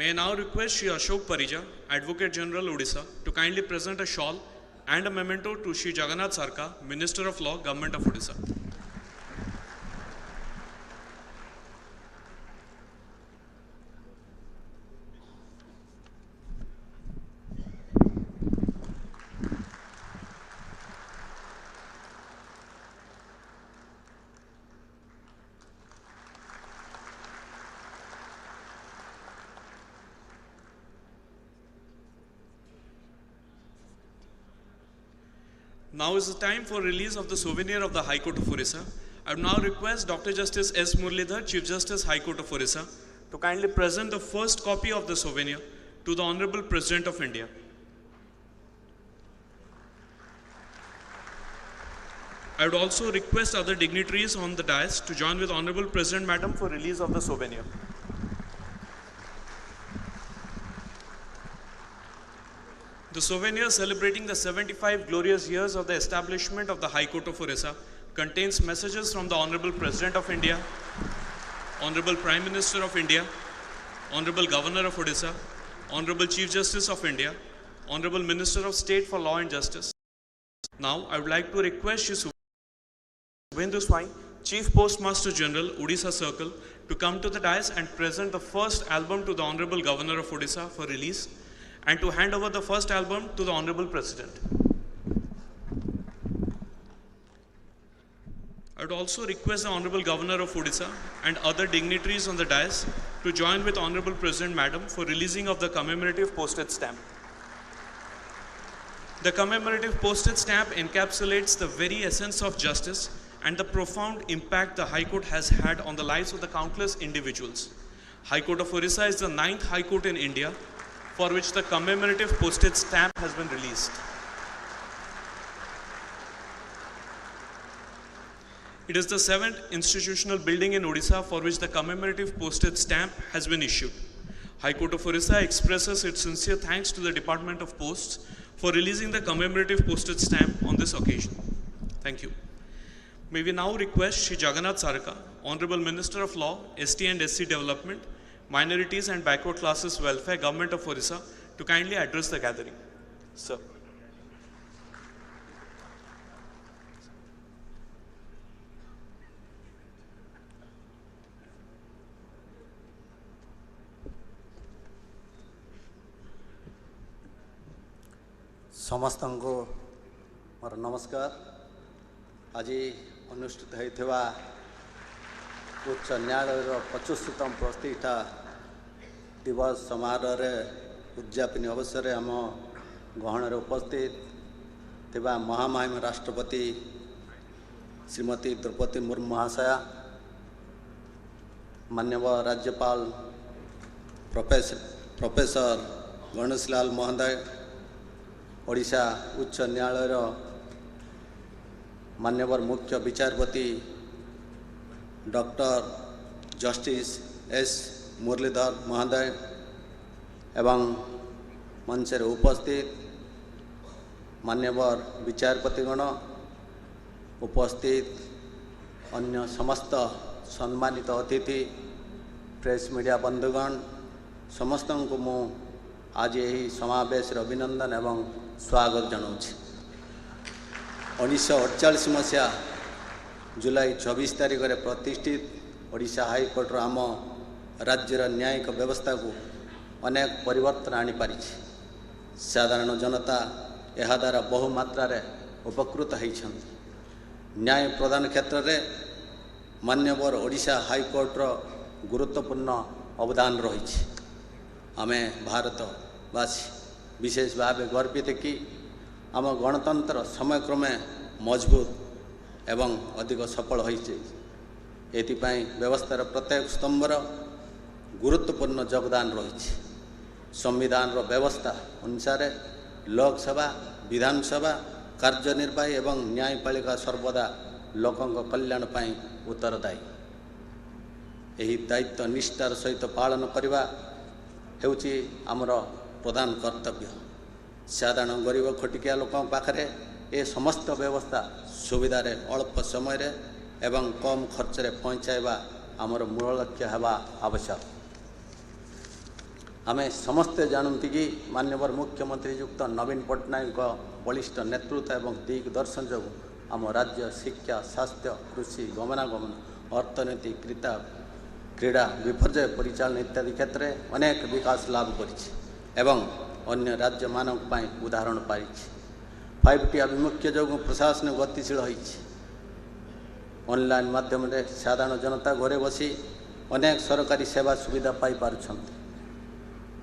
May I now request Shri Ashok Parija, Advocate General Odisha, to kindly present a shawl and a memento to Shri Jagannath Sarka, Minister of Law, Government of Odisha. Now is the time for release of the souvenir of the High Court of Orissa. I would now request Dr. Justice S. Muralidhar, Chief Justice, High Court of Orissa, to kindly present the first copy of the souvenir to the Honorable President of India. I would also request other dignitaries on the dais to join with Honorable President Madam for release of the souvenir. The souvenir celebrating the 75 glorious years of the establishment of the High Court of Orissa contains messages from the Honorable President of India, Honorable Prime Minister of India, Honorable Governor of Odisha, Honorable Chief Justice of India, Honorable Minister of State for Law and Justice. Now, I would like to request Shri Subhendu Swai, Chief Postmaster General, Odisha Circle, to come to the dais and present the first album to the Honorable Governor of Odisha for release, and to hand over the first album to the Honorable President. I would also request the Honorable Governor of Odisha and other dignitaries on the dais to join with Honorable President Madam for releasing of the commemorative postage stamp. The commemorative postage stamp encapsulates the very essence of justice and the profound impact the High Court has had on the lives of the countless individuals. High Court of Orissa is the 9th High Court in India for which the commemorative postage stamp has been released. It is the 7th institutional building in Odisha for which the commemorative postage stamp has been issued. High Court of Orissa expresses its sincere thanks to the Department of Posts for releasing the commemorative postage stamp on this occasion. Thank you. May we now request Shri Jagannath Sarka, Honorable Minister of Law, ST and SC Development, Minorities and Backward Classes Welfare, Government of Orissa, to kindly address the gathering. Sir. समस्तंको मोर नमस्कार। आज अनुष्ठित होइथिबा उच्च न्यायालय 75तम प्रतिष्ठा दिवस समारोह उद्यापन अवसर आम गहन उपस्थित थिबा महामहिम राष्ट्रपति श्रीमती द्रौपदी मुर्मू महाशया, माननीय राज्यपाल प्रोफेसर गणेशलाल महोदय, ओडिशा उच्च न्यायालय माननीय मुख्य विचारपति डॉक्टर जस्टिस एस मुरलीधर महोदय एवं मंच उपस्थित माननीय विचारपतिगण, उपस्थित अन्य समस्त सम्मानित अतिथि, प्रेस मीडिया बंधुगण, समस्त को मु आज यही समावेश अभिनंदन एवं स्वागत जनाऊँगी। 1948 मसीहा जुलाई 24 तारिख में प्रतिष्ठित ओडिशा हाईकोर्टर आम राज्यर न्यायिक व्यवस्था को अनेक परिवर्तन आनी पारी। साधारण जनता यह द्वारा बहु मात्रा उपकृत होती। न्याय प्रदान क्षेत्र में मान्यवर ओडिशा हाईकोर्टर गुरुत्वपूर्ण अवदान रही। आमे भारतवासी विशेष भाव गर्वित कि आम गणतंत्र समयक्रमे मजबूत एवं अधिक सफल होइछे। एथिपाई व्यवस्थार प्रत्येक स्तंभर गुरुत्वपूर्ण योगदान रही। संविधान व्यवस्था अनुसार लोकसभा, विधानसभा, कार्यनिर्वाही एवं न्यायपालिका सर्वदा लोकों कल्याण पाई उत्तरदायी। यही दायित्व निष्ठार सहित पालन करने हेउची आमर प्रधान कर्तव्य। साधारण गरीब खटिकिया लोकों पाखरे ए समस्त व्यवस्था सुविधार अल्प समय एवं कम खर्च पहुँचाइबा आमर मूल लक्ष्य हेबा आवश्यक। आमे समस्ते जानती कि माननीय मुख्यमंत्री युक्त नवीन पट्टनायक बलिष्ठ नेतृत्व एवं दिग्दर्शन जो आम राज्य शिक्षा स्वास्थ्य कृषि गमनागमन अर्थनीति क्रीड़ा विपर्यय परिचालन इत्यादि क्षेत्र में अनेक विकास लाभ करें अन्य राज्य मानक उदाहरण पाई 5T आभिमुख्य जो प्रशासन गतिशील ऑनलाइन माध्यम साधारण जनता घरे बसी अनेक सरकारी सेवा सुविधा पाई पारुछंती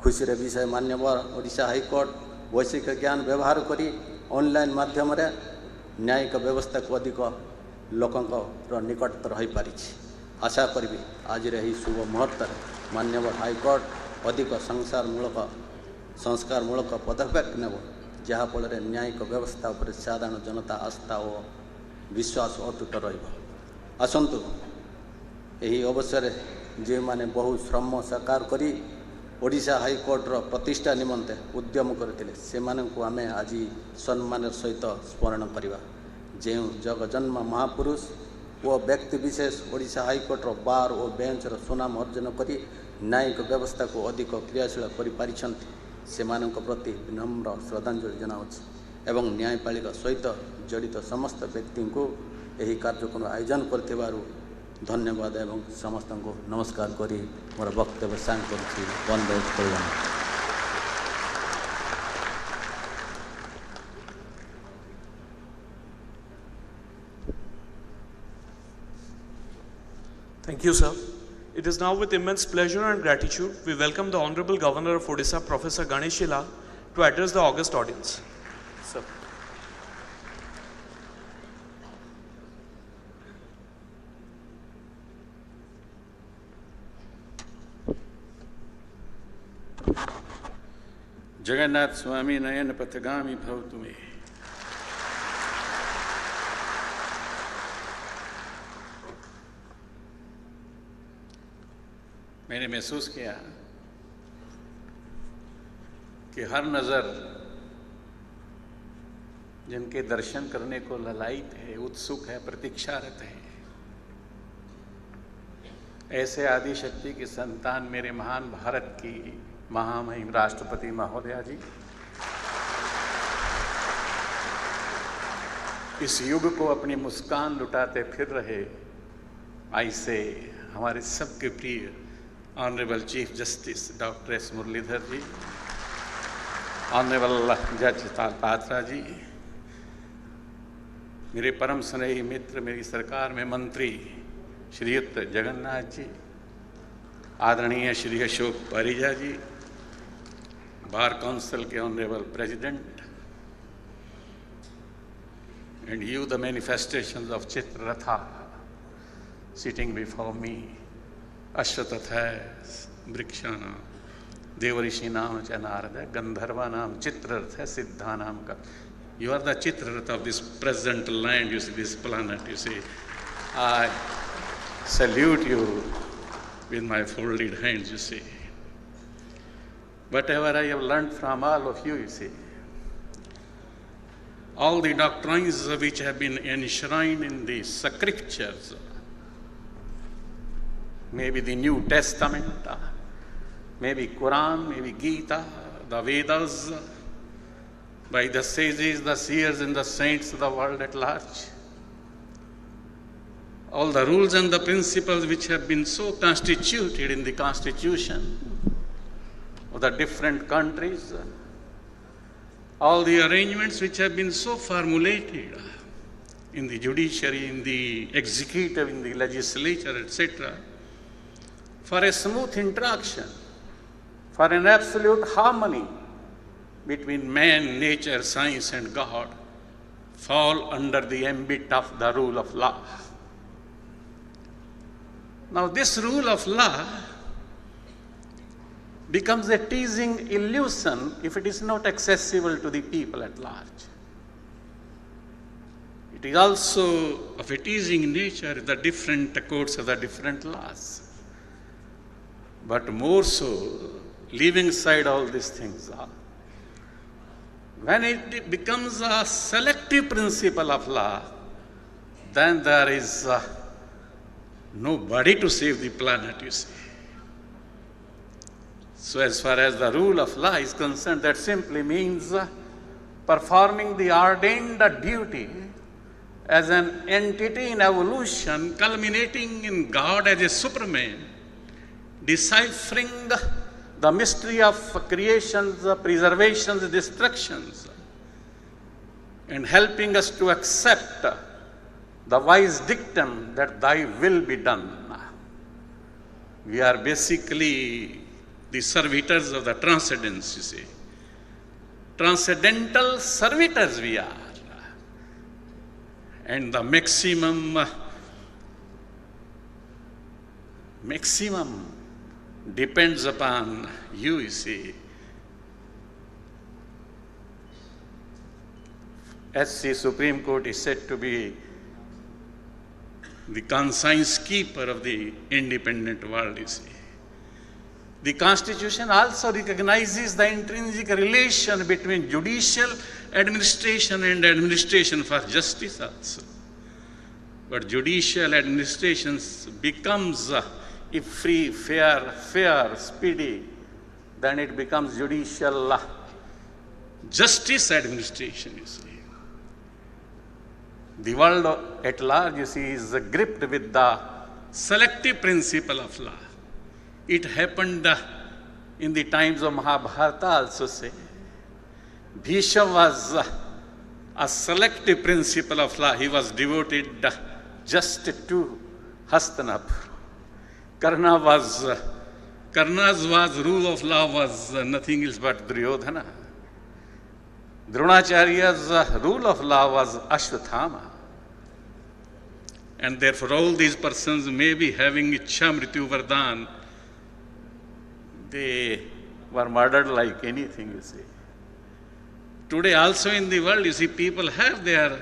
खुशी विषय मान्यवर ओडिशा हाईकोर्ट वैश्विक ज्ञान व्यवहार करी ऑनलाइन माध्यम न्यायिक व्यवस्था को अधिक लोकंर निकटतर हो पारी आशा करी आज शुभ मुहूर्त मान्यवर हाईकोर्ट अधिक संस्कारमूलक पदक्षेप नेब जहाँफल न्यायिक व्यवस्था उपर साधारण जनता आस्था और विश्वास अटूट रसतु यही अवसर जे माने बहु श्रम साकार करी ओडिशा हाईकोर्टर प्रतिष्ठा निमंते उद्यम करते से आम आज सम्मान सहित स्मरण करवा जो जगजन्म महापुरुष वो व्यक्ति विशेष ओडिशा हाईकोर्टर बार और बेंचर सुनाम अर्जन करी न्यायिक व्यवस्था को अधिक क्रियाशील कर प्रति विनम्र श्रद्धांजलि जनावुछि एवं न्यायपालिका सहित जड़ित समस्त व्यक्ति को यही कार्यक्रम आयोजन कर धन्यवाद एवं समस्त को नमस्कार करी मोर वक्तव्य सांग करुछि वंदे कल्याण। Thank you, sir. It is now with immense pleasure and gratitude we welcome the Honorable Governor of Odisha, Professor Ganeshila, to address the august audience. Sir. Jagannath स्वामी नयन पथगामी भव तुम्हें। मैंने महसूस किया कि हर नज़र जिनके दर्शन करने को ललायित है, उत्सुक है, प्रतीक्षारत है, ऐसे आदि शक्ति की संतान मेरे महान भारत की महामहिम राष्ट्रपति महोदया जी इस युग को अपनी मुस्कान लुटाते फिर रहे ऐसे हमारे सबके प्रिय honourable chief justice doctor S Muralidhar ji, honourable जज पात्रा जी, मेरे परम स्नेही मित्र, मेरी सरकार में मंत्री श्रीयुक्त जगन्नाथ जी, आदरणीय श्री अशोक परिजा जी, बार काउंसिल के honourable president, and you the manifestations of Chitraratha sitting before me, Ashwatthaya Vrikshana Devarishi Nam Chanarada Gandharva Nam Chitraratha Siddha Nam Ka. You are the Chitraratha of this present land, you see, this planet, you see. I salute you with my folded hands, you see. Whatever I have learned from all of you, you see, all the doctrines which have been enshrined in the scriptures, maybe the New Testament, maybe Quran, maybe Gita, the Vedas, by the sages, the seers and the saints of the world at large. All the rules and the principles which have been so constituted in the constitution of the different countries, all the arrangements which have been so formulated in the judiciary, in the executive, in the legislature, etc., for a smooth interaction, for an absolute harmony between man, nature, science and God, fall under the ambit of the rule of law. Now this rule of law becomes a teasing illusion if it is not accessible to the people at large. It is also of a teasing nature, the different courts of the different laws. But more so, leaving aside all these things, when it becomes a selective principle of law, then there is nobody to save the planet, you see. So as far as the rule of law is concerned, that simply means performing the ordained duty as an entity in evolution, culminating in God as a superman, deciphering the mystery of creations, preservations, destructions, and helping us to accept the wise dictum that thy will be done. We are basically the servitors of the transcendence, you see. Transcendental servitors we are. And the maximum depends upon you see. SC Supreme Court is said to be the conscience keeper of the independent world, you see. The Constitution also recognizes the intrinsic relation between judicial administration and administration for justice also. But judicial administration becomes, if free, fair, speedy, then it becomes judicial justice administration, you see. The world at large, you see, is gripped with the selective principle of law. It happened in the times of Mahabharata also, say. Bhishma was a selective principle of law. He was devoted just to Hastinapur. Karna's rule of law was nothing else but Duryodhana. Dronacharya's rule of law was Ashwathama. And therefore all these persons may be having Ichha Mrityu Vardhan. They were murdered like anything, you see. Today also in the world, you see, people have their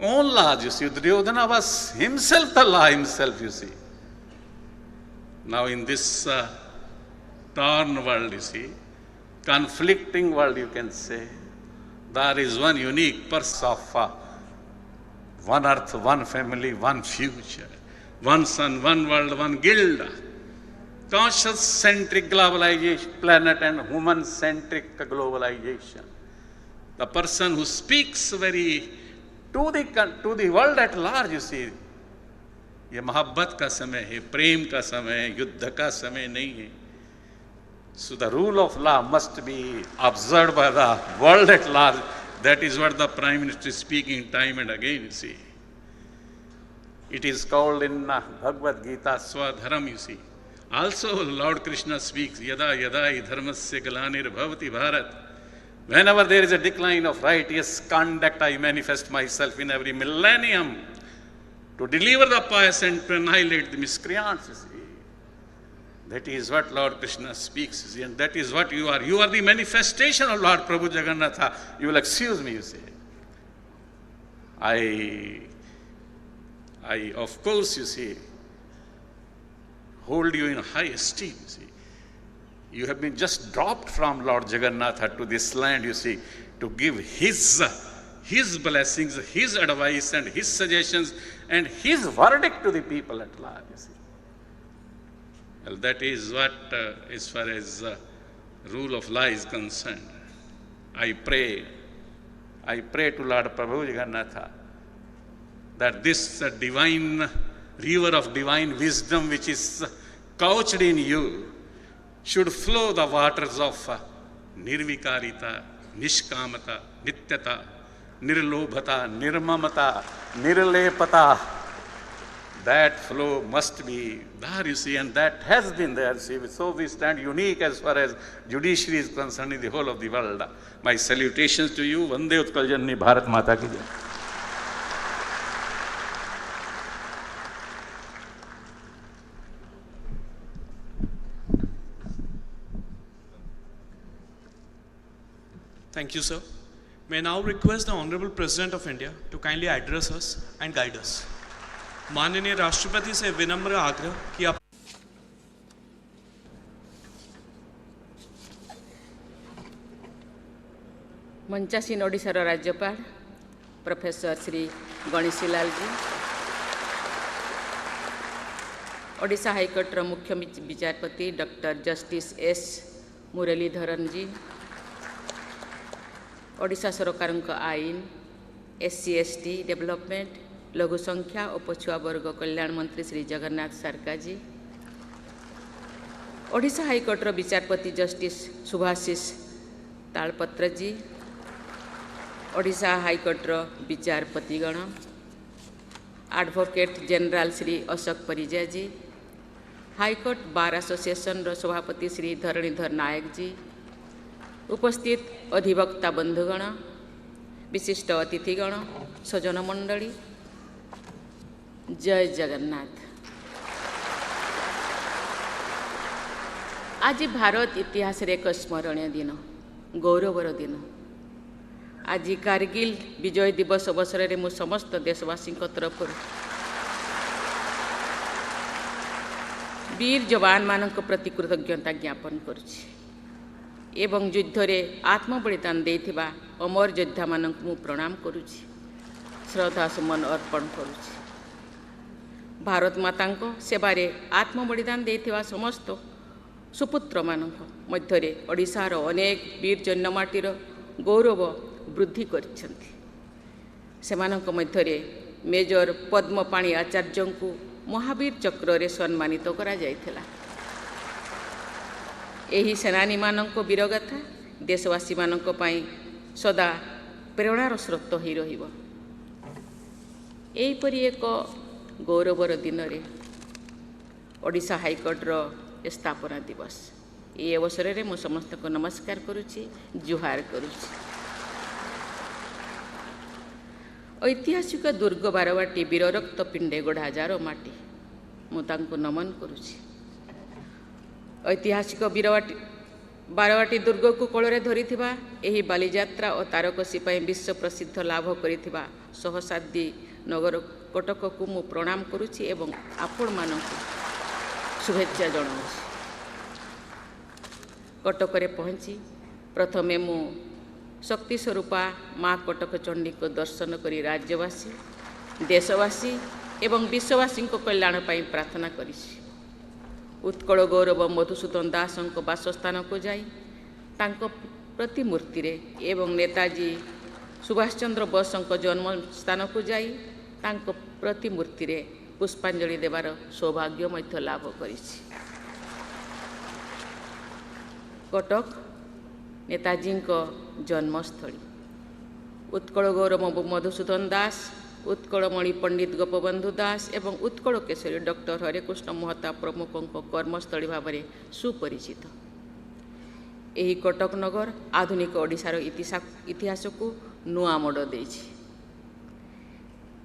own laws, you see. Duryodhana was himself the law himself, you see. Now in this torn world, you see, conflicting world, you can say, there is one unique purpose of one earth, one family, one future, one sun, one world, one guild. Conscious-centric globalization, planet and human-centric globalization. The person who speaks very to the world at large, you see, ये मोहब्बत का समय है, प्रेम का समय है, युद्ध का समय नहीं है. So the rule of law must be observed by the world at large. That is what the Prime Minister is speaking time and again, you see. It is called in Bhagavad Gita Swadharam, you see. Also Lord Krishna speaks, Yada yada hi dharmasya galanir bhavati bharat. Whenever there is a decline of righteous conduct, I manifest myself in every millennium to deliver the pious and to annihilate the miscreants, you see. That is what Lord Krishna speaks, you see, and that is what you are. You are the manifestation of Lord Prabhu Jagannatha. You will excuse me, you see. I of course, you see, hold you in high esteem, you see. You have been just dropped from Lord Jagannatha to this land, you see, to give his blessings, his advice and his suggestions and his verdict to the people at large, you see. Well, that is what, as far as rule of law is concerned, I pray to Lord Prabhu Jagannatha that this divine river of divine wisdom which is couched in you should flow the waters of nirvikarita, nishkamata, nityata, nirlobhata, nirmamata, nirlepata. That flow must be there, you see, and that has been there, see. So we stand unique as far as judiciary is concerned in the whole of the world. My salutations to you. Vande Utkal Janani Bharat Mata ki jai. Thank you, sir. May I now request the Honorable President of India to kindly address us and guide us. माननीय राष्ट्रपति से विनम्र आग्रह कि आप मंचासीन ओडिशार राज्यपाल professor Shri Ganeshilal जी, ओडिशा हाईकोर्टर मुख्य विचारपति डॉक्टर जस्टिस एस मुरलीधरन जी, ओडिशा सरकार आईन, SC ST डेवलपमेंट, लघु संख्या और पछुआ वर्ग कल्याण मंत्री श्री जगन्नाथ सारका जी, ओडिशा हाईकोर्टर विचारपति जस्टिस सुभाषिष तालपत्र जी, ओडिशा हाईकोर्टर विचारपतिगण, एडवोकेट जनरल श्री अशोक परिजा जी, हाईकोर्ट बार एसोसिएशन सभापति श्री धरणीधर नायक जी, उपस्थित अधिवक्ता बंधुगण, विशिष्ट अतिथिगण, सजन मंडली, जय जगन्नाथ। आज भारत इतिहास एक स्मरणीय दिन, गौरवर दिन। आज कारगिल विजय दिवस अवसर में समस्त देशवासी तरफ वीर जवान मान प्रति कृतज्ञता ज्ञापन करुछि एवं युद्ध रे आत्म बलिदान देथिबा अमर योद्धा मान प्रणाम करुछि, श्रद्धा सुमन अर्पण करुछि। भारत माता सेवारे आत्म बलिदान देथिबा समस्त सुपुत्र मान मध्य ओडिशार अनेक वीर जन्ममाटीर गौरव वृद्धि करिसेंति। सेमानक मध्य मेजर पद्मपाणी आचार्य को महावीर चक्र रे सम्मानित करा जायथिला। एही सेनानी मानक वीरगाथा देशवासी मानक पई सदा प्रेरणार स्रोत ही रहिबो। एहीपरि एक गौरवर दिन रे ओडिशा हाईकोर्टर स्थापना दिवस, ये अवसर में मु समस्त को नमस्कार करुछि, जुहार करुछि। ऐतिहासिक दुर्ग बारवाटी वीर रक्त पिंडे गढ़ा जार माटी मुझे नमन करुछि। ऐतिहासिक बारवाटी दुर्ग को कोଳରେ धरिथिबा एही बालीजात्रा और तारकसी पई विश्व प्रसिद्ध लाभ करिथिबा सहसादी नगर कटक को मु प्रणाम करुछि एवं आपण मानक शुभेच्छा जणाउछि। कटक रे पहुँची प्रथमे मु शक्ति स्वरूपा माँ कटक चंडी को दर्शन करी राज्यवासी, देशवासी एवं विश्ववासी कल्याण पाई प्रार्थना करिछि। उत्कल गौरव मधुसूदन दास बासस्थान को जाई तांको प्रतिमूर्ति रे एवं नेताजी सुभाष चंद्र बोस जन्म स्थान को जाई तांको प्रतिमूर्ति रे पुष्पांजलि देवार सौभाग्य मध्य लाभ करिछि। कटक नेताजी जन्मस्थली, उत्कल गौरव मधुसूदन दास, उत्कलमणि पंडित गोपबंधु दास एवं उत्कल केशरी डॉक्टर हरेकृष्ण महता प्रमुखों कर्मस्थली भाव में सुपरिचित। यही कटक नगर आधुनिक ओडिशार इतिहास को नुआ मोड़ देछि।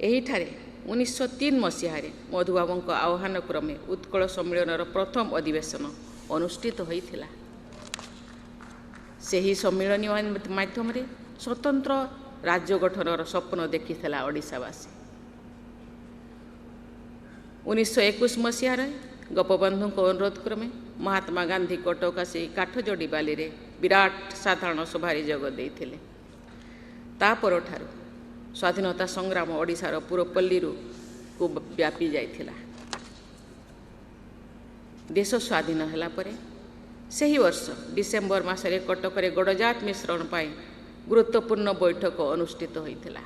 एहिठारे 1903 मसीह मधुबाबू आह्वान क्रमे उत्कल सम्मेलन प्रथम अधिवेशन अनुष्ठित होइथिला। सेही सम्मेलन माध्यम स्वतंत्र राज्य गठनर स्वप्न देखिथिला ओडिशावासी। 1921 मसीह गोपबंधु अनुरोध क्रमे महात्मा गांधी कटक आसी काठजोड़ी बाली रे विराट साधारण सभारे जोग देइथिले। ता परठारु स्वाधीनता संग्राम ओडिशार पुरपल्ली को व्यापी जाइथिला। देश स्वाधीन होला परे सही वर्ष डिसेम्बर मासरे कटक रे गड़जात मिश्रण पाई गुरुत्वपूर्ण बैठक अनुष्ठित होइथिला।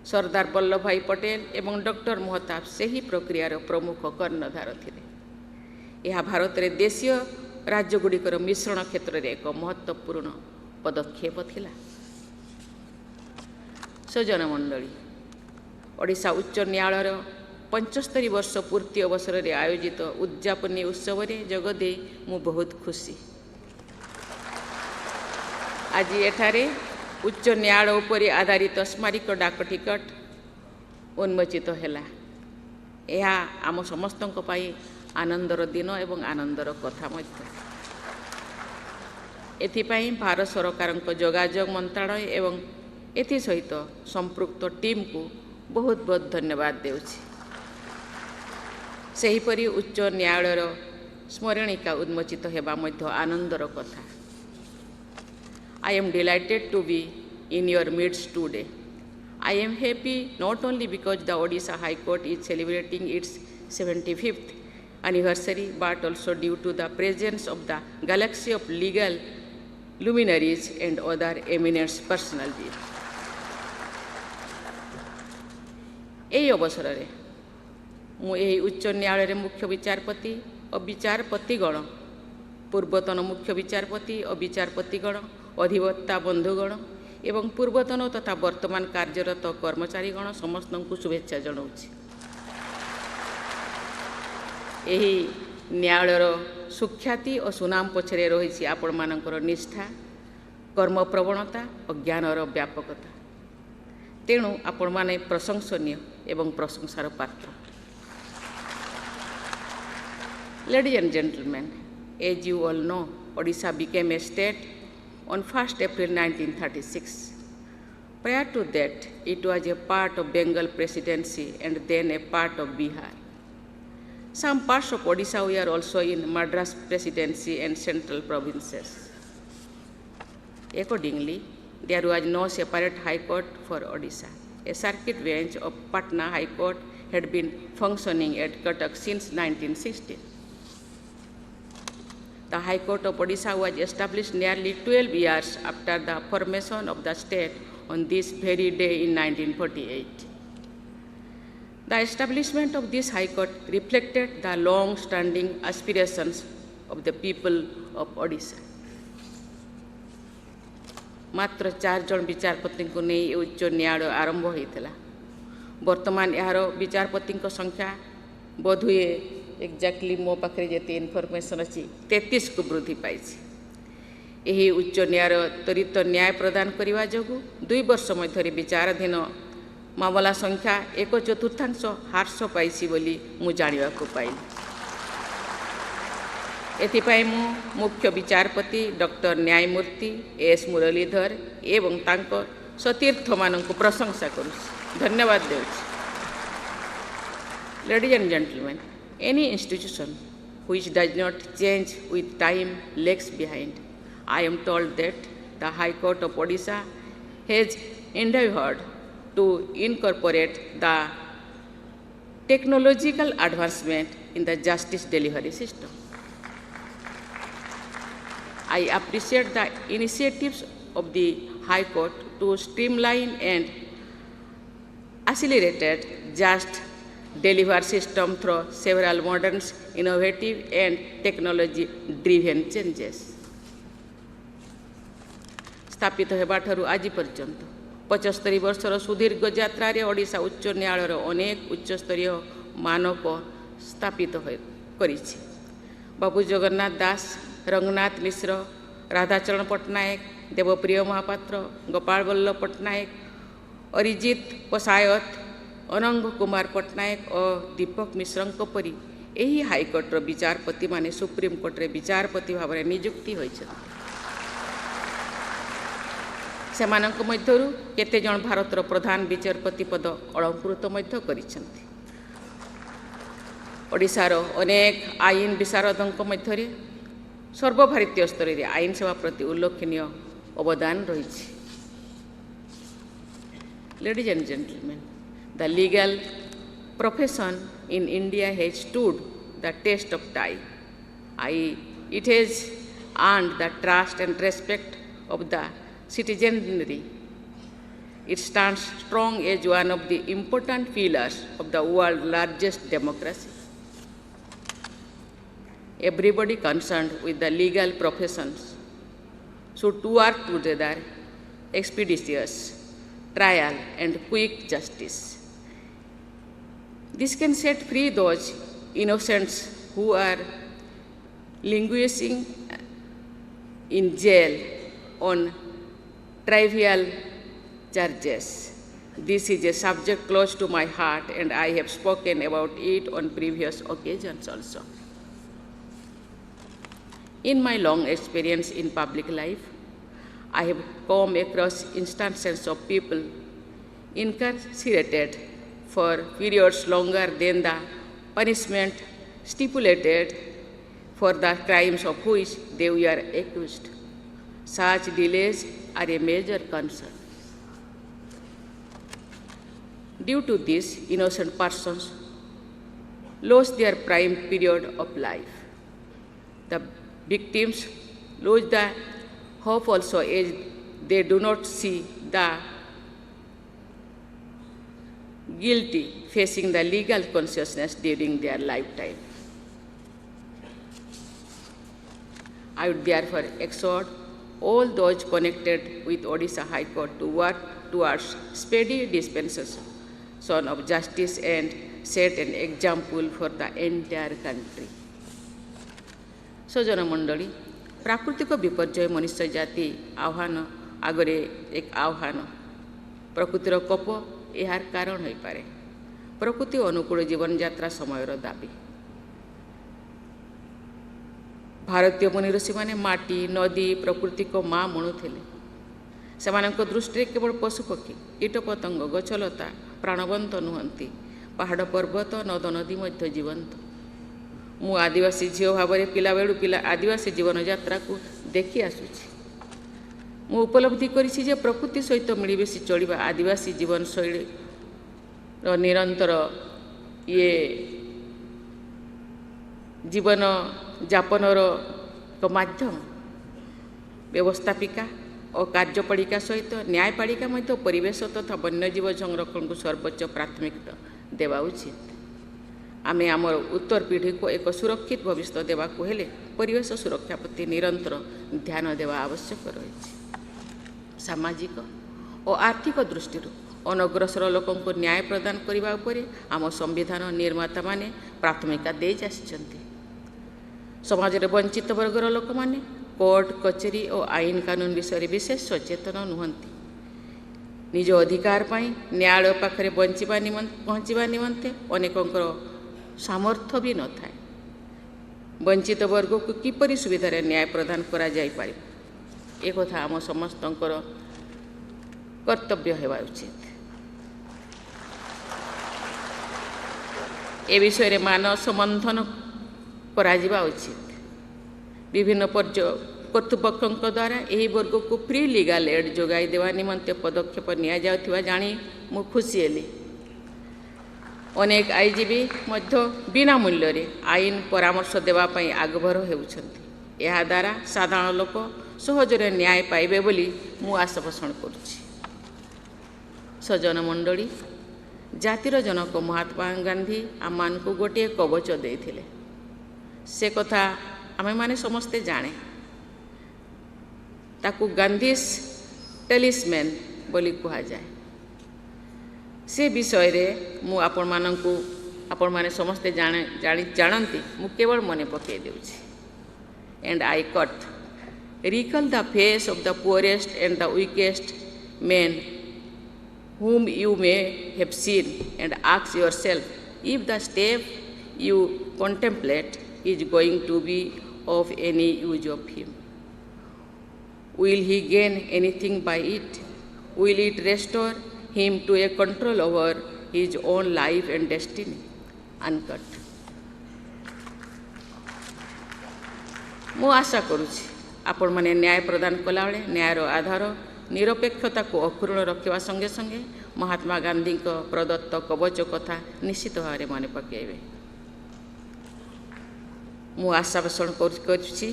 सरदार वल्लभ भाई पटेल एवं डॉक्टर महताब सही प्रक्रियार प्रमुख कर्णधार थिले। यह भारत रे देशीय राज्यगुड़िकर मिश्रण क्षेत्र में एक महत्वपूर्ण पदक्षेप थिला। सजन मंडली, ओडिशा उच्च न्यायालय 75 वर्ष पूर्ति अवसर में आयोजित उद्यापनी उत्सव में जोगदे मु बहुत खुशी। आज एठारे उच्च न्यायालय उपरि आधारित स्मारक डाक टिकट उन्मोचित हैला। यह आम समस्त आनंदर दिन एवं आनंदर कथा मध्य। एथिपाई भारत सरकार जोगाजोग मंत्रालय एवं एथि सहित संपृक्त टीम को बहुत बहुत धन्यवाद देउछि। सेहीपरि उच्च न्यायालयर स्मरणिका उन्मोचित हेबा मध्य आनंदर कथा। I am delighted to be in your midst today. I am happy not only because the Odisha High Court is celebrating its 75th anniversary, but also due to the presence of the galaxy of legal luminaries and other eminent personalities. এই অবসରରେ ମୁଁ ଏହି ଉଚ୍ଚ ନ୍ୟାୟାଳୟରେ ମୁଖ୍ୟ ବିଚାରପତି ଓ ବିଚାରପତିଗଣ, ପୂର୍ବତନ ମୁଖ୍ୟ ବିଚାରପତି ଓ ବିଚାରପତିଗଣ, ଅଧିବକ୍ତା ବନ୍ଧୁଗଣ ଏବଂ ପୂର୍ବତନ ତଥା ବର୍ତ୍ତମାନ କାର୍ଯ୍ୟରତ କର୍ମଚାରୀଗଣ ସମସ୍ତଙ୍କୁ ଶୁଭେଚ୍ଛା ଜଣାଉଛି। ଏହି ନ୍ୟାୟାଳୟର ସୁଖ୍ୟାତି ଓ ସୁନାମ ପଛରେ ରହିଛି ଆପଣମାନଙ୍କର ନିଷ୍ଠା, କର୍ମପ୍ରବଣତା ଓ ଜ୍ଞାନର ବ୍ୟାପକତା। ତେଣୁ ଆପଣମାନେ ପ୍ରଶଂସନୀୟ ଏବଂ ପ୍ରଶଂସାର ପାତ୍ର। Ladies and gentlemen, as you all know, Odisha became a state on 1st April 1936. Prior to that, it was a part of Bengal Presidency and then a part of Bihar. Some parts of Odisha were also in Madras Presidency and central provinces. Accordingly, there was no separate High Court for Odisha. A circuit bench of Patna High Court had been functioning at Cuttack since 1916. The High Court of Odisha was established nearly 12 years after the formation of the state on this very day in 1948. The establishment of this High Court reflected the long-standing aspirations of the people of Odisha. ମାତ୍ର 4 ଜଣ ବିଚାରପତିଙ୍କୁ ନେଇ ଉଚ୍ଚ ନ୍ୟାୟାଳୟ ଆରମ୍ଭ ହୋଇଥିଲା। ବର୍ତ୍ତମାନ ଏହାର ବିଚାରପତିଙ୍କ ସଂଖ୍ୟା ବୋଧହୁଏ ଏକ୍ଜାକ୍ଟଲି ମୋ ପାଖରେ ଯେତେ ଇନଫର୍ମେସନ୍ ଅଛି 33କୁ ବୃଦ୍ଧି ପାଇଛି। ଏହି ଉଚ୍ଚ ନ୍ୟାୟାଳୟ ତ୍ୱରିତ ନ୍ୟାୟ ପ୍ରଦାନ କରିବା ଯୋଗୁଁ 2 ବର୍ଷ ମଧ୍ୟରେ ବିଚାରାଧୀନ ମାମଲା ସଂଖ୍ୟା 1/4 ହ୍ରାସ ପାଇଛି ବୋଲି ମୁଁ ଜାଣିବାକୁ ପାଇଲି। ଏଥିପାଇଁ ମୁଁ ମୁଖ୍ୟ ବିଚାରପତି ଡକ୍ଟର ନ୍ୟାୟମୂର୍ତ୍ତି ଏସ୍ ମୁରଲୀଧର ଏବଂ ତାଙ୍କ ସତୀର୍ଥମାନଙ୍କୁ ପ୍ରଶଂସା କରୁଛି, ଧନ୍ୟବାଦ ଦେଉଛି। Ladies and gentlemen, any institution which does not change with time lags behind. I am told that the High Court of Odisha has endeavored to incorporate the technological advancement in the justice delivery system. I appreciate the initiatives of the High Court to streamline and accelerate just delivery system through several modern, innovative and technology-driven changes. ସ୍ଥାପିତ ହେବାଠାରୁ ଆଜି ପର୍ଯ୍ୟନ୍ତ 75 ବର୍ଷର ସୁଦୀର୍ଘ ଯାତ୍ରାରେ ଓଡ଼ିଶା ଉଚ୍ଚ ନ୍ୟାୟାଳୟର ଅନେକ ଉଚ୍ଚସ୍ତରୀୟ ମାନକ ସ୍ଥାପିତ କରିଛି। ବାବୁ ଜଗନ୍ନାଥ ଦାସ, ରଙ୍ଗନାଥ ମିଶ୍ର, ରାଧାଚରଣ ପଟ୍ଟନାୟକ, ଦେବପ୍ରିୟ ମହାପାତ୍ର, ଗୋପାଳ ବଲ୍ଲଭ ପଟ୍ଟନାୟକ, ଅରିଜିତ ପଶାୟତ, ଅନଙ୍ଗ କୁମାର ପଟ୍ଟନାୟକ ଓ ଦୀପକ ମିଶ୍ରଙ୍କ ପରି ଏହି ହାଇକୋର୍ଟର ବିଚାରପତିମାନେ ସୁପ୍ରିମକୋର୍ଟରେ ବିଚାରପତି ଭାବରେ ନିଯୁକ୍ତି ହୋଇଛନ୍ତି। ସେମାନଙ୍କ ମଧ୍ୟରୁ କେତେଜଣ ଭାରତର ପ୍ରଧାନ ବିଚାରପତି ପଦ ଅଳଙ୍କୃତ ମଧ୍ୟ କରିଛନ୍ତି। ଓଡ଼ିଶାର ଅନେକ ଆଇନ ବିଶାରଦଙ୍କ ମଧ୍ୟରେ ସର୍ବଭାରତୀୟ ସ୍ତରରେ ଆଇନ ସେବା ପ୍ରତି ଉଲ୍ଲେଖନୀୟ ଅବଦାନ ରହିଛି। Ladies and gentlemen, the legal profession in India has stood the test of time. It has earned the trust and respect of the citizenry. It stands strong as one of the important pillars of the world's largest democracy. Everybody concerned with the legal professions should work together, expeditious trial and quick justice. This can set free those innocents who are languishing in jail on trivial charges. This is a subject close to my heart and I have spoken about it on previous occasions also. In my long experience in public life, I have come across instances of people incarcerated for periods longer than the punishment stipulated for the crimes of which they were accused. Such delays are a major concern. Due to this, innocent persons lost their prime period of life. The victims lose the hope also as they do not see the guilty facing the legal consciousness during their lifetime. I would therefore exhort all those connected with Odisha High Court to work towards speedy dispensation of justice and set an example for the entire country. सजन मंडली प्राकृतिक विपर्यय मनुष्य जाति आह्वान आगरे एक आह्वान प्रकृतिर कोप यार कारण हो पारे प्रकृति अनुकूल जीवन यात्रा समयर दाबी भारतीय मुनि ऋषि माने माटी नदी प्रकृति को माँ मणुले से दृष्टि केवल पशुपक्षी कीटपतंग गछलता प्राणवंत नुहंती पहाड़ पर्वत नद नदी मध्य जीवंत मु आदिवासी झील भाव में पिला बेलू पिला आदिवासी जीवन यात्रा को देखी आसुची मु उपलब्धि करिछि जे प्रकृति सहित मिलमिशि चलिबा आदिवासी जीवन शैली निरंतर ये जीवन जापनर एक माध्यम व्यवस्थापिका और कार्यपालिका सहित न्यायपालिका मध्य परिवेश तथा वन्यजीव संरक्षण को सर्वोच्च प्राथमिकता देवा उचित आमे आमर उत्तर पीढ़ी को एक सुरक्षित भविष्य देवा को हेले परिवेश सुरक्षा प्रति निरंतर ध्यान देवा आवश्यक रही सामाजिक और आर्थिक दृष्टि अनग्रसर लोकों को न्याय प्रदान करने उपरे आम संविधान निर्माता माने प्राथमिकता दे जासिछन्ति समाज रे वंचित वर्गर लोक माने कोर्ट कचेरी और आईन कानून विषय विशेष सचेतन नुहंती निज अधिकार पाई न्यायालय पाखरे बंचिबा निमंते पहुँचवा निमंते अनेकंकर सामर्थ्य भी न थाए वंचित वर्ग को किपरि सुविधार न्याय प्रदान करा जाय पारे एक कथा आम समस्तंकर कर्तव्य हेबा उचित ए विषय मान समंथन करा जिबा उचित विभिन्न कर्तृपक्षों द्वारा यही वर्ग को फ्री लीगल एड जोगाई देवा निमंते पदक्षेप निया जाउथिबा जानी मु खुशी हेली अनेक आईजीबी मध्य बिना मूल्य रे आईन परामर्श देवा पई आगभर हेउछन्ति एहा द्वारा साधारण लोक सहजरे न्याय पाइबे बोली मु आशा पोषण करुछि सजन मंडली जातिर जनक महात्मा गांधी आमान को गोटे कवच देथिले से कथा आमे माने समस्ते जाने ताकू गांधीस टेलिस्मैन बोली कहा जाए से विषय रे मु आपण माने समस्ते जानती मु केवल मने पके देउछि and I can't recall the face of the poorest and the weakest men whom you may have seen and ask yourself if the step you contemplate is going to be of any use of him. Will he gain anything by it? Will it restore him to a control over his own life and destiny? Uncut. मु आशा करुछि आपण माने न्याय प्रदान कला बेले न्यायर आधार निरपेक्षता को अक्षुण्ण रखा संगे संगे महात्मा गांधी प्रदत्त कवच कथा निश्चित भाव मन पकेबे मु आशा पोषण करुछि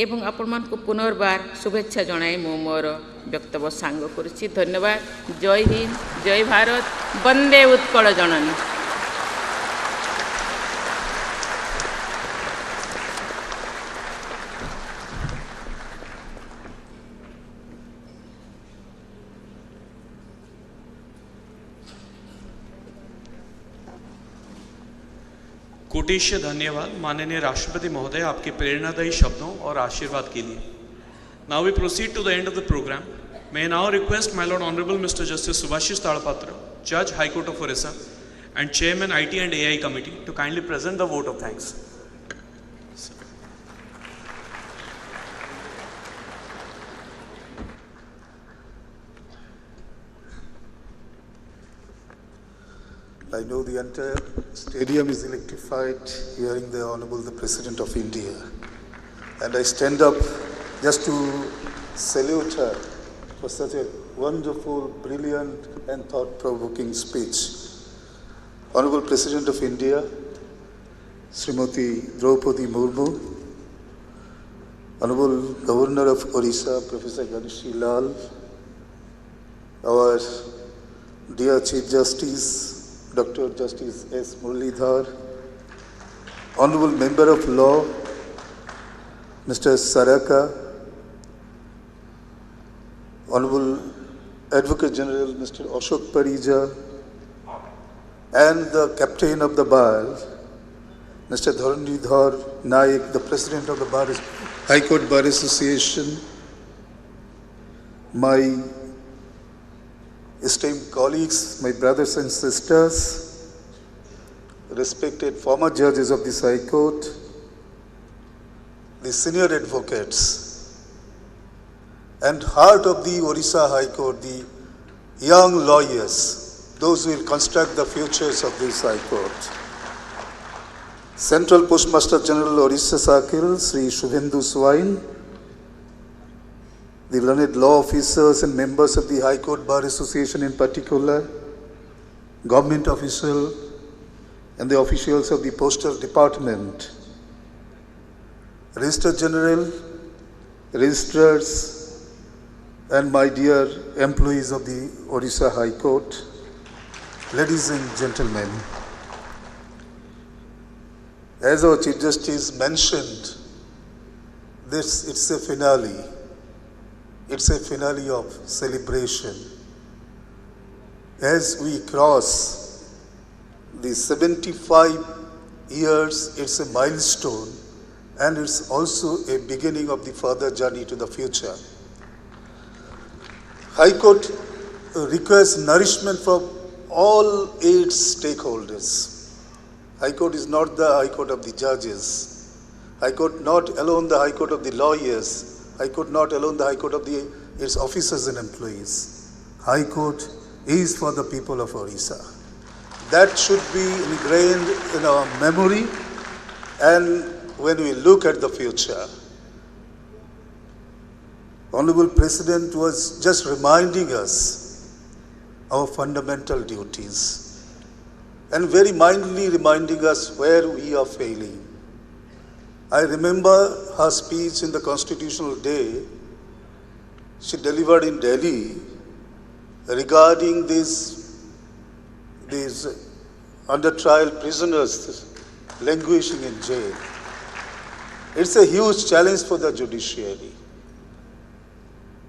एवं आपण मान को पुनर्बार शुभेच्छा जणाई मु मोर वक्तव्य सांग करुछि धन्यवाद जय हिंद जय भारत वंदे उत्कल जननी कोटिश्य धन्यवाद माननीय राष्ट्रपति महोदय आपके प्रेरणादायी शब्दों और आशीर्वाद के लिए। Now we proceed to the end of the programme. May now request my lord honourable mister justice Subhasis Talapatra, जज high court of Odisha and chairman IT and AI committee to kindly present the vote of thanks. I know the entire stadium is electrified hearing the Honorable the President of India, and I stand up just to salute her for such a wonderful, brilliant and thought-provoking speech. Honorable President of India, Srimati Draupadi Murmu, Honorable Governor of Orissa, Professor Ganeshi Lal, our dear Chief Justice, Dr. Justice S. Muralidhar, Honorable Member of Law, Mr. Saraka, Honorable Advocate General Mr. Ashok Parija, and the Captain of the Bar, Mr. Dharanidhar Naik, the President of the High Court Bar Association, my esteemed colleagues, my brothers and sisters, respected former judges of this High Court, the senior advocates, and heart of the Orissa High Court, the young lawyers, those who will construct the futures of this High Court. Central Postmaster General Orissa Circle, Sri Shubhendu Swain, the learned law officers and members of the High Court Bar Association in particular, government official, and the officials of the Postal Department, Registrar General, registrars, and my dear employees of the Orissa High Court, ladies and gentlemen, as our Chief Justice mentioned, it's a finale. It's a finale of celebration. As we cross the 75 years, it's a milestone, and it's also a beginning of the further journey to the future. High Court requires nourishment from all 8 stakeholders. High Court is not the High Court of the judges. High Court not alone the High Court of the lawyers. High Court not alone the High Court of its officers and employees. High Court is for the people of Orissa. That should be ingrained in our memory, and when we look at the future. Honorable President was just reminding us our fundamental duties, and very mindfully reminding us where we are failing. I remember her speech in the Constitutional Day she delivered in Delhi regarding these under trial prisoners languishing in jail. It's a huge challenge for the judiciary.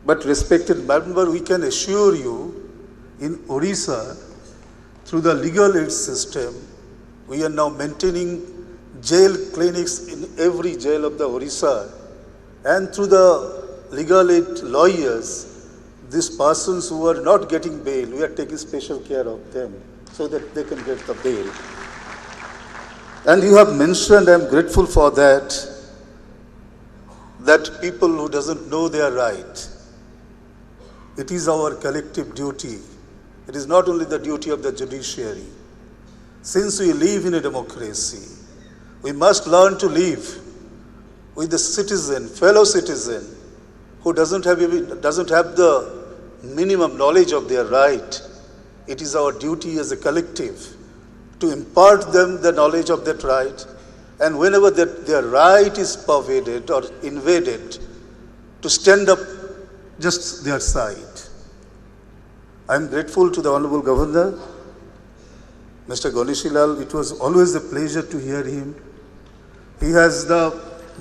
But respected member, we can assure you, in Orissa, through the legal aid system, we are now maintaining jail clinics in every jail of the Orissa. And through the legal aid lawyers, these persons who are not getting bail, we are taking special care of them so that they can get the bail. And you have mentioned, I am grateful for that people who doesn't know their right. It is our collective duty. It is not only the duty of the judiciary. Since we live in a democracy, we must learn to live with the citizen, fellow citizen, who doesn't have the minimum knowledge of their right. It is our duty as a collective to impart them the knowledge of that right, and whenever their right is pervaded or invaded, to stand up just their side. I am grateful to the Honorable Governor, Mr. Ganeshi Lal. It was always a pleasure to hear him. He has the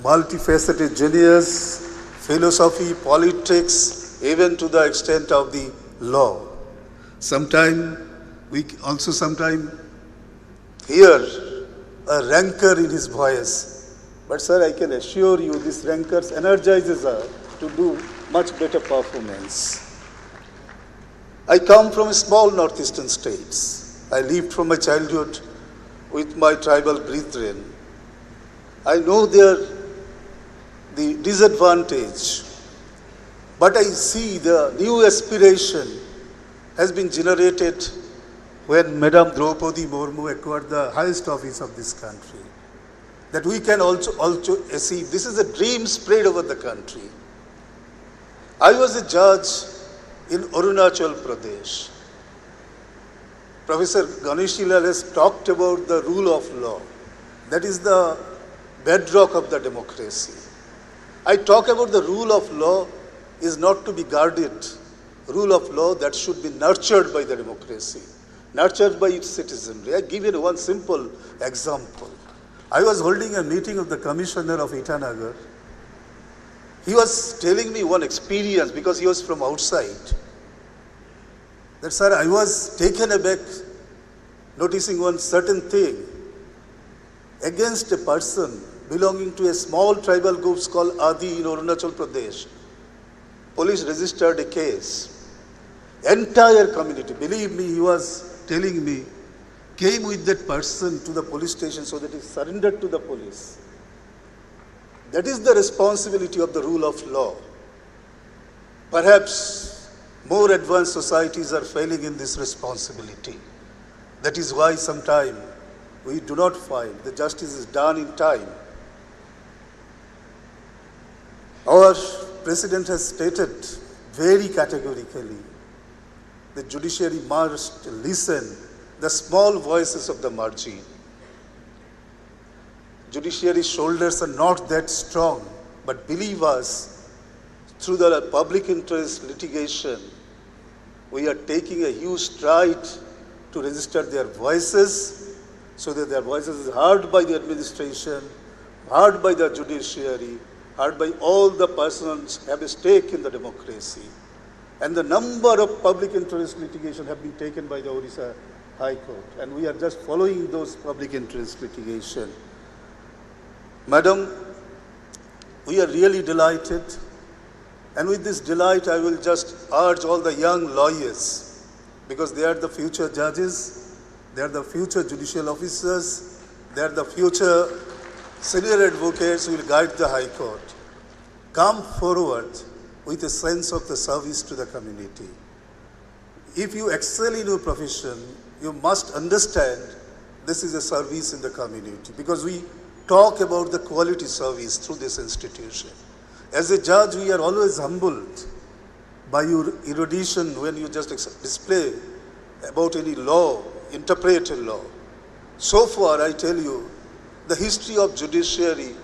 multifaceted genius, philosophy, politics, even to the extent of the law. We also sometimes hear a rancor in his voice. But sir, I can assure you this rancor energizes us to do much better performance. I come from small northeastern states. I lived from my childhood with my tribal brethren. I know the disadvantage, but I see the new aspiration has been generated when Madam Draupadi Murmu acquired the highest office of this country. That we can also achieve. This is a dream spread over the country. I was a judge in Arunachal Pradesh. Professor Ganeshi Lal has talked about the rule of law. That is the bedrock of the democracy. I talk about the rule of law is not to be guarded. Rule of law that should be nurtured by the democracy, nurtured by its citizenry. I give you one simple example. I was holding a meeting of the commissioner of Itanagar. He was telling me one experience because he was from outside. That, sir, I was taken aback noticing one certain thing against a person belonging to a small tribal group called Adi in Arunachal Pradesh. Police registered a case. Entire community, believe me, he was telling me, came with that person to the police station so that he surrendered to the police. That is the responsibility of the rule of law. Perhaps more advanced societies are failing in this responsibility. That is why sometimes we do not find the justice is done in time. Our president has stated very categorically the judiciary must listen the small voices of the margin. Judiciary shoulders are not that strong, but believe us, through the public interest litigation, we are taking a huge stride to register their voices so that their voices are heard by the administration, heard by the judiciary, heard by all the persons who have a stake in the democracy. And the number of public interest litigation have been taken by the Odisha High Court, and we are just following those public interest litigation. Madam, we are really delighted, and with this delight I will just urge all the young lawyers, because they are the future judges, they are the future judicial officers, they are the future senior advocates who will guide the High Court. Come forward with a sense of the service to the community. If you excel in your profession, you must understand this is a service in the community, because we talk about the quality service through this institution. As a judge, we are always humbled by your erudition when you just display about any law, interpret a law. So far, I tell you, the history of judiciary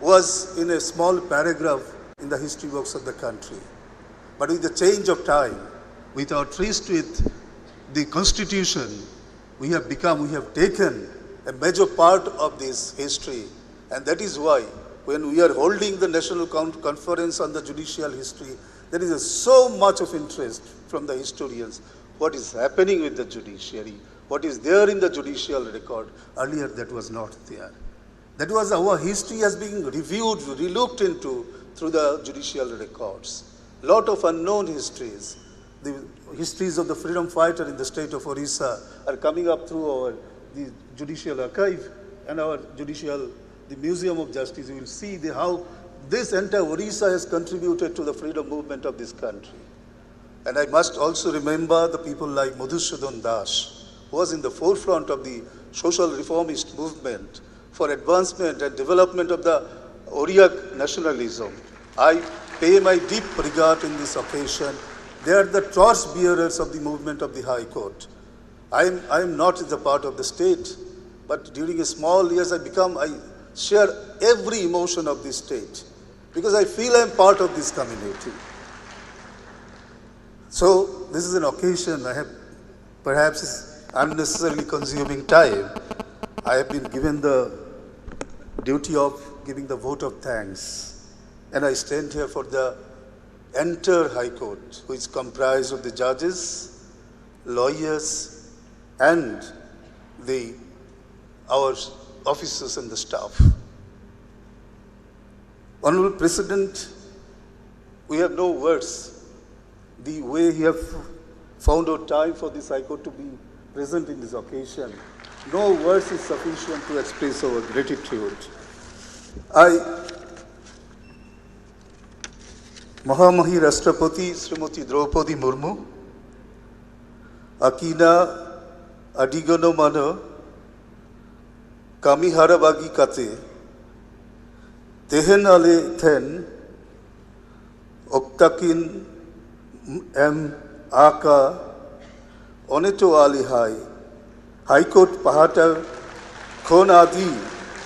was in a small paragraph in the history books of the country. But with the change of time, with our tryst with the Constitution, we have taken a major part of this history. And that is why when we are holding the National Conference on the Judicial History, there is so much of interest from the historians. What is happening with the judiciary? What is there in the judicial record? Earlier that was not there. That was our history has been reviewed, relooked into through the judicial records. Lot of unknown histories. The histories of the freedom fighter in the state of Orissa are coming up through the judicial archive and the Museum of Justice. You will see how this entire Orissa has contributed to the freedom movement of this country. And I must also remember the people like Madhusudan Das, who was in the forefront of the social reformist movement for advancement and development of the Oriya nationalism. I pay my deep regard in this occasion. They are the torch bearers of the movement of the High Court. I am not the part of the state, but during a small years I share every emotion of this state because I feel I am part of this community. So this is an occasion I have perhaps unnecessarily consuming time. I have been given the duty of giving the vote of thanks. And I stand here for the entire High Court, which is comprised of the judges, lawyers, and our officers and the staff. Honorable President, we have no words. The way you have found out time for this High Court to be present in this occasion, no words is sufficient to express our gratitude. Mahamahi Rashtrapati Srimati Draupadi Murmu, Akina Adigono Mano, Kamihara Bagi Kate, Tehen Ale Ten, Oktakin M. Aka, Oneto Ali Hai, High Court Pahata, Kon Adi,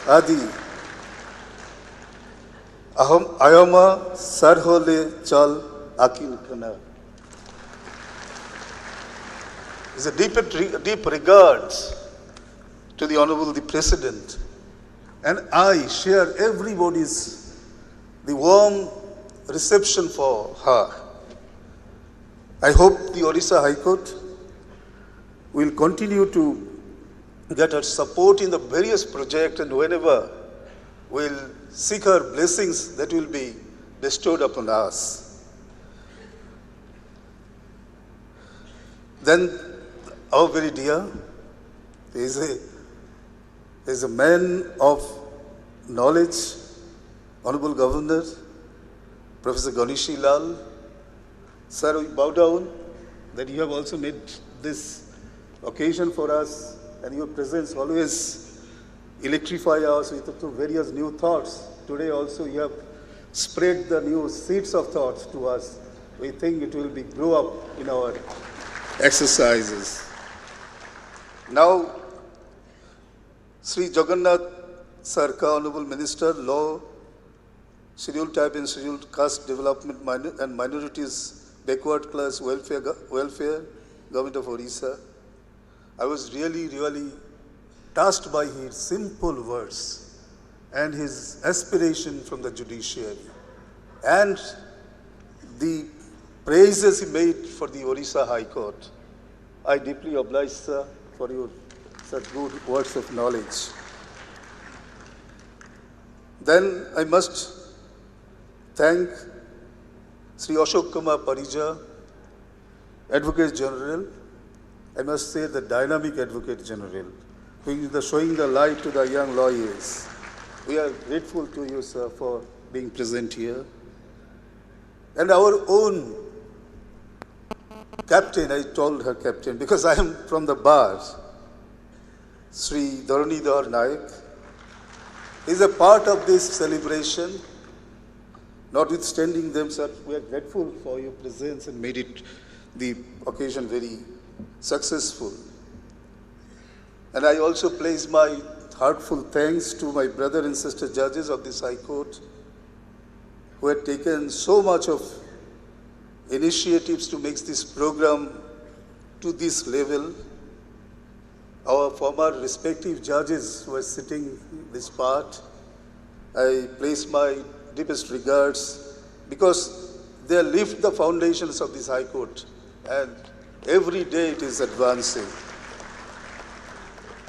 Adi Ayama Sarhole Chal Akin Kana. Is a deep regards to the Honorable the President, and I share everybody's the warm reception for her. I hope the Odisha High Court will continue to get her support in the various projects, and whenever we'll seek her blessings that will be bestowed upon us. Then our very dear is a man of knowledge, Honorable Governor, Professor Ganeshi Lal. Sir, we bow down that you have also made this occasion for us, and your presence always electrify us with various new thoughts. Today also you have spread the new seeds of thoughts to us. We think it will be grow up in our exercises. Now, Sri Jagannath Sarkar, Honorable Minister, Law, Scheduled Tribe and Scheduled Caste Development and Minorities, Backward Class Welfare, Government of Odisha. I was really touched by his simple words and his aspiration from the judiciary and the praises he made for the Odisha High Court. I deeply oblige, sir, for your such good words of knowledge. Then I must thank Sri Ashok Kumar Parija, Advocate General. I must say the dynamic Advocate General, who is showing the light to the young lawyers. We are grateful to you, sir, for being present here. And our own captain, I told her captain, because I am from the bar, Sri Dharanidhar Naik, is a part of this celebration. Notwithstanding them, sir, we are grateful for your presence and made it the occasion very successful. And I also place my heartfelt thanks to my brother and sister judges of this High Court who had taken so much of initiatives to make this program to this level. Our former respective judges who are sitting this part, I place my deepest regards because they lift the foundations of this High Court and every day it is advancing.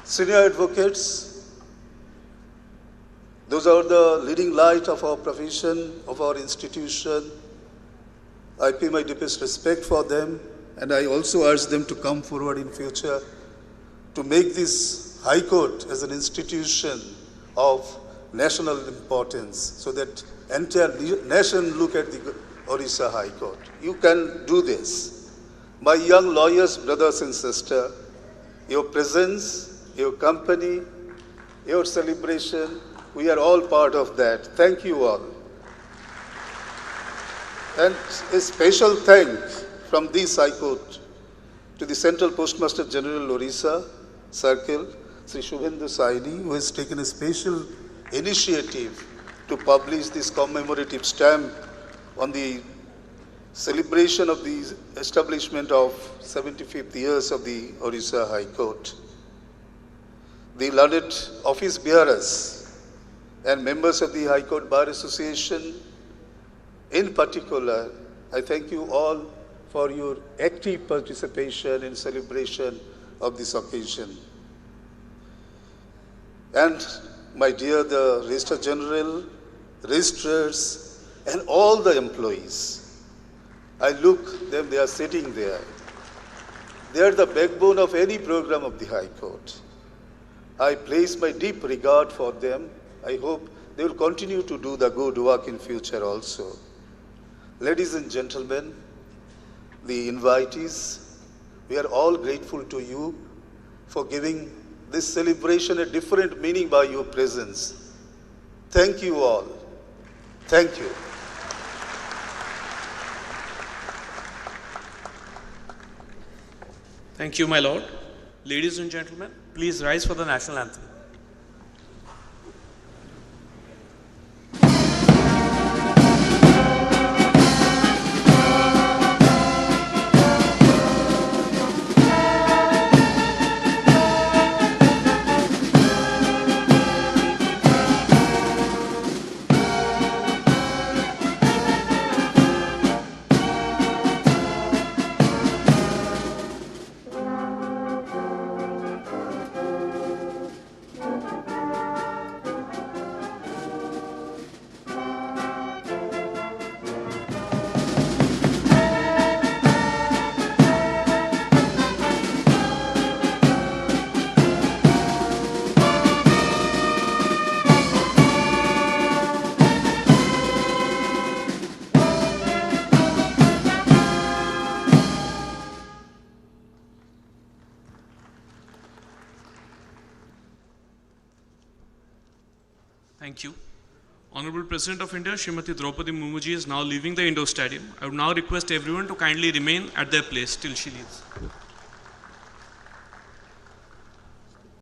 Senior advocates, those are the leading light of our profession, of our institution. I pay my deepest respect for them, and I also urge them to come forward in future to make this High Court as an institution of national importance so that entire nation look at the Odisha High Court. You can do this. My young lawyers, brothers and sisters, your presence, your company, your celebration, we are all part of that. Thank you all. And a special thank from this High Court to the Central Postmaster General Odisha Circle, Sri Shubhendu Saini, who has taken a special initiative to publish this commemorative stamp on the celebration of the establishment of 75th years of the Odisha High Court. The learned office bearers and members of the High Court Bar Association, in particular, I thank you all for your active participation in celebration of this occasion. And my dear, the Registrar General, registrars, and all the employees, I look them, they are sitting there. They are the backbone of any program of the High Court. I place my deep regard for them. I hope they will continue to do the good work in future also. Ladies and gentlemen, the invitees, we are all grateful to you for giving this celebration a different meaning by your presence. Thank you all. Thank you. Thank you, my lord. Ladies and gentlemen, please rise for the national anthem. Thank you. Honorable President of India, Srimati Draupadi Murmuji is now leaving the indoor stadium. I would now request everyone to kindly remain at their place till she leaves.